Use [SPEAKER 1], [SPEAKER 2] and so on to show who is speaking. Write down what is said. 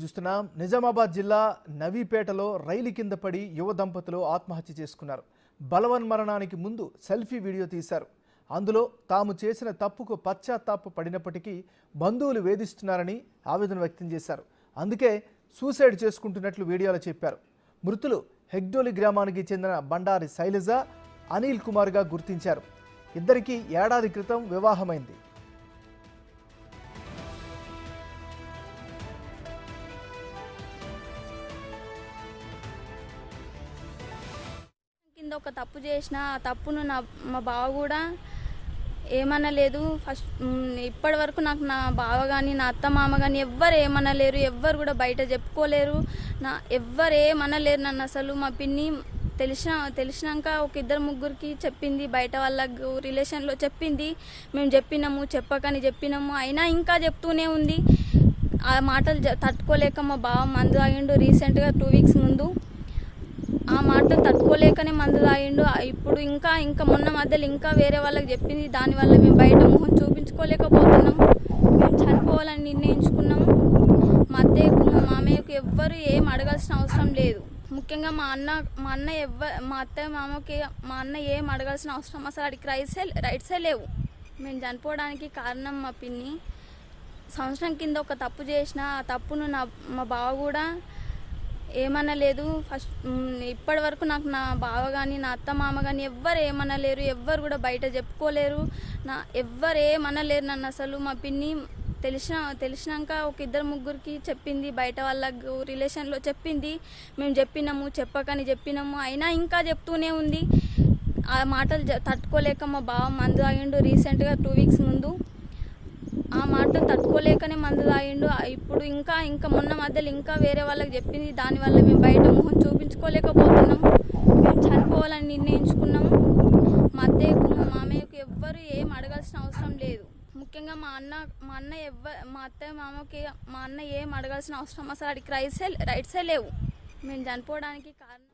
[SPEAKER 1] చూస్తున్నాం. నిజామాబాద్ జిల్లా నవీపేటలో రైలు కింద పడి యువ దంపతులు ఆత్మహత్య చేసుకున్నారు. బలవన్మరణానికి ముందు సెల్ఫీ వీడియో తీశారు. అందులో తాము చేసిన తప్పుకు పశ్చాత్తాప పడినప్పటికీ బంధువులు వేధిస్తున్నారని ఆవేదన వ్యక్తం చేశారు. అందుకే సూసైడ్ చేసుకుంటున్నట్లు వీడియోలో చెప్పారు. మృతులు హెగ్డోలి గ్రామానికి చెందిన బండారి శైలజ, అనిల్ కుమార్గా గుర్తించారు. ఇద్దరికీ ఏడాది క్రితం వివాహమైంది.
[SPEAKER 2] కింద ఒక తప్పు చేసిన ఆ తప్పును మా బావ కూడా ఏమనలేదు. ఫస్ట్ ఇప్పటి వరకు నాకు నా బావ కానీ నా అత్త మామ కానీ ఎవ్వరు ఏమనలేరు, ఎవ్వరు కూడా బయట చెప్పుకోలేరు, ఎవ్వరు ఏమనలేరు నన్ను. అసలు మా పిన్ని తెలిసినాక ఒక ఇద్దరు ముగ్గురికి చెప్పింది, బయట వాళ్ళకు రిలేషన్లో చెప్పింది. మేము చెప్పకని చెప్పినాము, అయినా ఇంకా చెప్తూనే ఉంది. ఆ మాటలు తట్టుకోలేక మా బావ మందు తాగిండు రీసెంట్గా 2 వీక్స్ ముందు. ఆ మాటలు తట్టుకోలేకనే మందు తాగిండు. ఇప్పుడు ఇంకా మొన్న మధ్యలో ఇంకా వేరే వాళ్ళకి చెప్పింది. దానివల్ల మేము బయట మొహం చూపించుకోలేకపోతున్నాం. మేము చనిపోవాలని నిర్ణయించుకున్నాము. మా అత్తయ్యకు మా మామయ్యకు ఎవ్వరు ఏం అడగాల్సిన అవసరం లేదు. ముఖ్యంగా మా అత్తయ్య మామకి మా అన్న ఏం అడగాల్సిన అవసరం అసలు అడిగి రైట్సే లేవు. మేము చనిపోవడానికి కారణం మా పిన్ని. సంవత్సరం కింద ఒక తప్పు చేసిన ఆ తప్పును మా బావ కూడా ఏమనలేదు. ఫస్ట్ ఇప్పటి వరకు నాకు నా బావ కానీ నా అత్త మామ కానీ ఎవ్వరు ఏమనలేరు, ఎవ్వరు కూడా బయట చెప్పుకోలేరు, ఎవ్వరు ఏమనలేరు నన్ను. అసలు మా పిన్ని తెలిసినాక ఒక ఇద్దరు ముగ్గురికి చెప్పింది, బయట వాళ్ళకు రిలేషన్లో చెప్పింది. మేము చెప్పకని చెప్పినాము, అయినా ఇంకా చెప్తూనే ఉంది. ఆ మాటలు తట్టుకోలేక మా బావ మందు తాగిండు రీసెంట్గా 2 వీక్స్ ముందు. ఆ మాటలు తట్టుకోలేకనే మందు తాగిండు. ఇప్పుడు ఇంకా మొన్న మధ్యలో ఇంకా వేరే వాళ్ళకి చెప్పింది. దానివల్ల మేము బయట మొహం చూపించుకోలేకపోతున్నాం. మేము చనిపోవాలని నిర్ణయించుకున్నాము. మా అత్తయ్యకు మా మామయ్యకు ఎవ్వరు ఏం అడగాల్సిన అవసరం లేదు. ముఖ్యంగా మా అత్తయ్య మామకి మా అన్న ఏం అడగాల్సిన అవసరం అసలు అడిగి రైట్సే లేవు. మేము చనిపోవడానికి కారణం